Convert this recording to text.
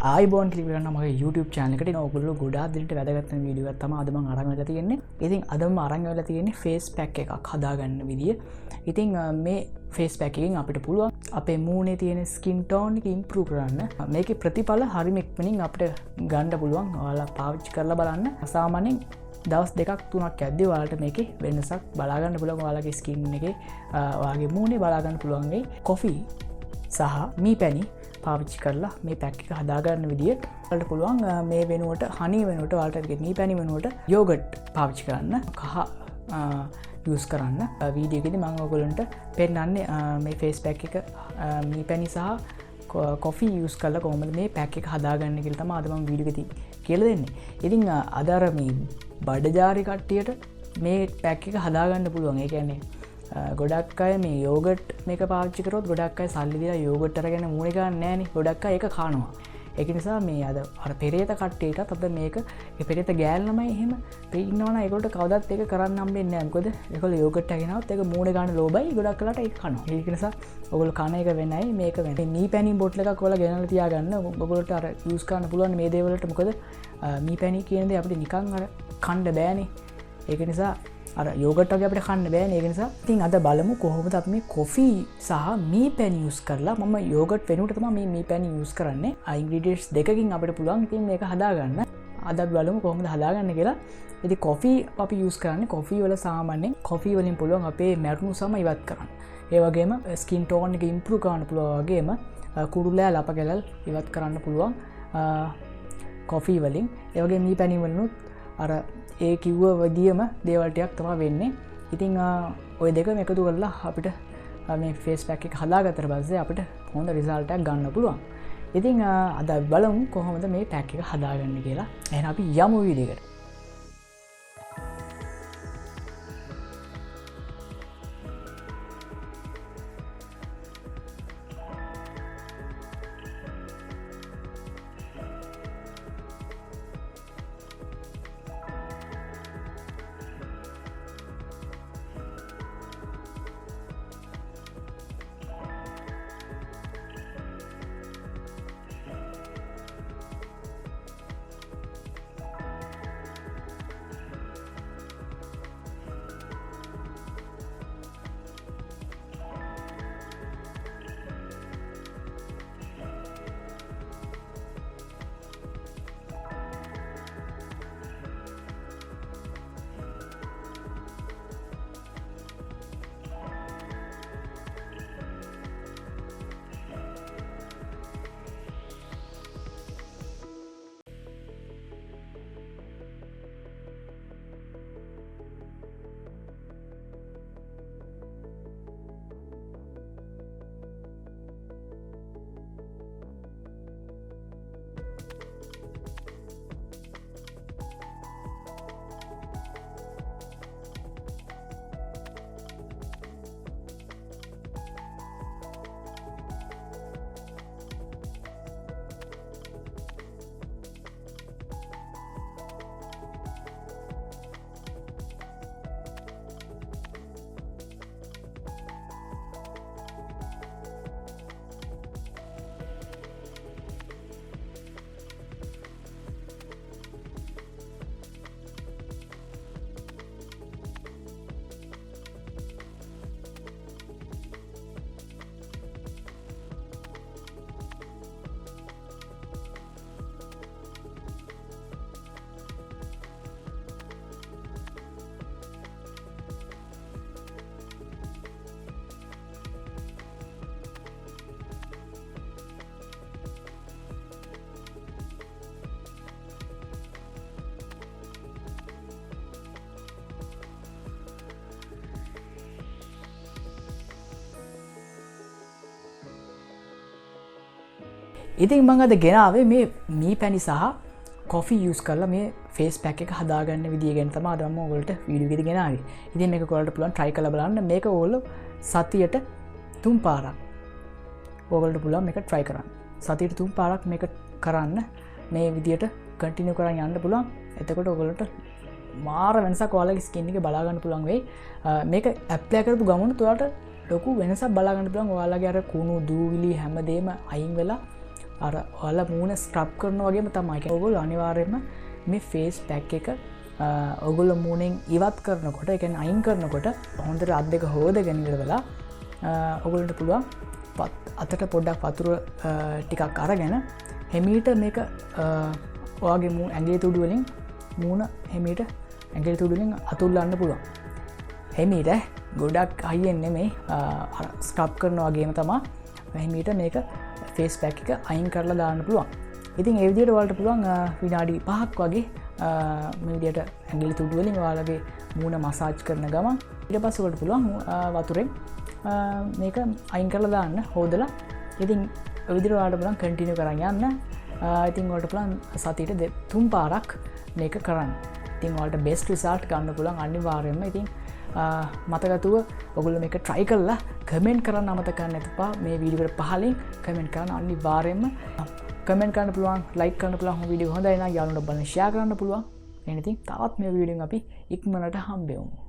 ආයිබෝන් click කරන්න මගේ YouTube channel එකට. ඔයගොල්ලෝ ගොඩාක් දිනට වැදගත් වෙන වීඩියෝ එකක් තමයි අද මම අරන් වෙලා තියෙන්නේ. ඉතින් අද මම අරන් වෙලා තියෙන්නේ face pack එකක් හදාගන්න විදිය. ඉතින් මේ face pack එකෙන් අපිට පුළුවන් අපේ මූණේ තියෙන skin tone එක improve කරන්න. මේකේ ප්‍රතිඵල හරිම ඉක්මනින් අපිට ගන්න පුළුවන්. ඔයාලා පාවිච්චි කරලා බලන්න. සාමාන්‍යයෙන් දවස් දෙකක් තුනක් යද්දී ඔයාලට මේකේ වෙනසක් බලා ගන්න පුළුවන්. ඔයාලගේ skin එකේ ඔයාගේ මූණේ බලා ගන්න පුළුවන් වෙයි. coffee සහ මී පැණි පාවිච්චි කරලා මේ පැක් එක හදාගන්න විදියට වලට පුළුවන්. මේ වෙනුවට හනි වෙනුවට වලට මී පැණි වෙනුවට යෝගට් පාවිච්චි කරන්න, කහ යූස් කරන්න. වීඩියෝ එකේදී මම ඔයගොල්ලන්ට පෙන්නන්නේ මේ ෆේස් පැක් එක මී පැණි සහ කොෆි යූස් කරලා කොහොමද මේ පැක් එක හදාගන්න කියලා තමයි අද මම වීඩියෝ එකේදී කියලා දෙන්නේ. ඉතින් අද අර මේ බඩජාරි කට්ටියට මේ පැක් එක හදාගන්න පුළුවන්. ඒ කියන්නේ ගොඩක් අය මේ යෝගට් මේක පාවිච්චි කරොත් ගොඩක් අය සල්ලි දීලා යෝගට් අරගෙන මූණේ ගන්න නැහැ නේ. ගොඩක් අය ඒක කනවා. ඒක නිසා මේ අර පෙරේත කට්ටියටත් අද මේක ඒ පෙරේත ගෑල් ළමයි එහෙම ඉන්නවනම් ඒගොල්ලෝ කවදාවත් ඒක කරන්න හම්බෙන්නේ නැහැ. මොකද ඒගොල්ලෝ යෝගට් අරගෙනවත් ඒක මූණේ ගන්න ලෝබයි. ගොඩක් වෙලාට ඒක කනවා. ඒක නිසා ඔයගොල්ලෝ කන එක වෙනයි මේක වෙනයි. මී පැණි බොටල් එකක් ඔයාලා ගෙනල්ලා තියාගන්න. ඔයගොල්ලෝට අර යූස් කරන්න පුළුවන් මේ දේ වලට. මොකද මී පැණි කියන දේ අපිට නිකන් අර කන්න බෑනේ. ඒක නිසා අර යෝගට් වගේ අපිට කන්න බෑනේ. ඒක නිසා ඉතින් අද බලමු කොහොමද අපි මේ කොෆි සහ මී පැණි යූස් කරලා මම යෝගට් වෙනුවට තමයි මේ මී පැණි යූස් කරන්නේ. ඉන්ග්‍රීඩියන්ට්ස් දෙකකින් අපිට පුළුවන් ඉතින් මේක හදාගන්න. අද අපි බලමු කොහොමද හදාගන්න කියලා. ඉතින් කොෆි අපි යූස් කරන්නේ කොෆි වල සාමාන්‍යයෙන් කොෆි වලින් පුළුවන් අපේ මැරුණු සම ඉවත් කරන්න. ඒ වගේම ස්කින් ටෝන් එක ඉම්ප්‍රූව් කරන්න පුළුවන්. වගේම කුරුලෑ ලප ගැලල් ඉවත් කරන්න පුළුවන් කොෆි වලින්. ඒ වගේ මී පැණි වලිනුත් අර ඒ කිව්ව විදියම දේවල් ටිකක් තමයි වෙන්නේ. ඉතින් ওই දෙකම එකතු කරලා අපිට මේ ෆේස් පැක් එක හදාගත්තට පස්සේ අපිට හොඳ රිසල්ට් එකක් ගන්න පුළුවන්. ඉතින් අද බලමු කොහොමද මේ පැක් එක හදාගන්නේ කියලා. එහෙනම් අපි යමු වීඩියෝ එකට. ඉතින් මම අද ගෙනාවේ මේ මී පැණි සහ කොෆි යූස් කරලා මේ ෆේස් පැක් එක හදාගන්න විදිය ගැන තමයි අද මම ඔයගොල්ලන්ට වීඩියෝ එකේ ගෙනාවේ. ඉතින් මේක ඔයාලට පුළුවන් try කරලා බලන්න. මේක ඔයගොල්ලෝ සතියට 3 පාරක් ඔයගොල්ලන්ට පුළුවන් මේක try කරන්න. සතියට 3 පාරක් මේක කරන්න මේ විදියට continue කරන් යන්න පුළුවන්. එතකොට ඔයගොල්ලන්ට මාර වෙනසක් ඔයාලගේ ස්කින් එකේ බලා ගන්න පුළුවන් වෙයි. මේක ඇප්ලයි කරපු ගමන් ඔයාලට ලොකු වෙනසක් බලා ගන්න පුළුවන්. ඔයාලගේ අර කුණු දූවිලි හැමදේම අයින් වෙලා අර ඔයාලා මූණ ස්ක්‍රබ් කරනවා වගේම තමයි. ඔයගොල්ලෝ අනිවාර්යයෙන්ම මේ ෆේස් පැක් එක ඔයගොල්ලෝ මූණෙන් ඉවත් කරනකොට, ඒ කියන්නේ අයින් කරනකොට හොඳට අත් දෙක හොදගෙන ඉඳලා ඔයගොල්ලන්ට පුළුවන් අතට පොඩ්ඩක් වතුර ටිකක් අරගෙන හෙමීට මේක ඔයාගේ මූණ ඇඟිලි තුඩු වලින් මූණ හෙමීට ඇඟිලි තුඩු වලින් අතුල්ලන්න පුළුවන්. හෙමීට ගොඩක් හයියෙන් නෙමෙයි ස්ක්‍රබ් කරනවා වගේම තමයි හෙමීට මේක ෆේස් පැක් එක අයින් කරලා දාන්න පුළුවන්. ඉතින් ඒ විදිහට ඔයාලට පුළුවන් විනාඩි 5ක් වගේ මේ විදිහට ඇඟිලි තුඩු වලින් ඔයාලගේ මූණ මසාජ් කරන ගමන් ඊට පස්සේ ඔයාලට පුළුවන් වතුරෙන් මේක අයින් කරලා දාන්න හොදලා. ඉතින් ඔය විදිහට ඔයාලට පුළුවන් කන්ටිනියු කරන් යන්න. ඉතින් ඔයාලට පුළුවන් සතියට 3 පාරක් මේක කරන්න. ඉතින් ඔයාලට බෙස්ට් රිසල්ට් ගන්න පුළුවන් අනිවාර්යයෙන්ම. ඉතින් මතකතුව ඔගොල්ලෝ මේක try කරලා කමෙන්ට් කරන්න අමතක කරන්න එපා. මේ වීඩියෝ එකට පහලින් කමෙන්ට් කරන්න අනිවාර්යයෙන්ම. කමෙන්ට් කරන්න පුළුවන්, ලයික් කරන්න පුළුවන්. වීඩියෝ හොඳයි නම් යාළුවන්ට බලන්න ෂෙයා කරන්න පුළුවන්. එහෙනම් ඉතින් තවත් මේ වීඩියෝෙන් අපි ඉක්මනට හම්බෙමු.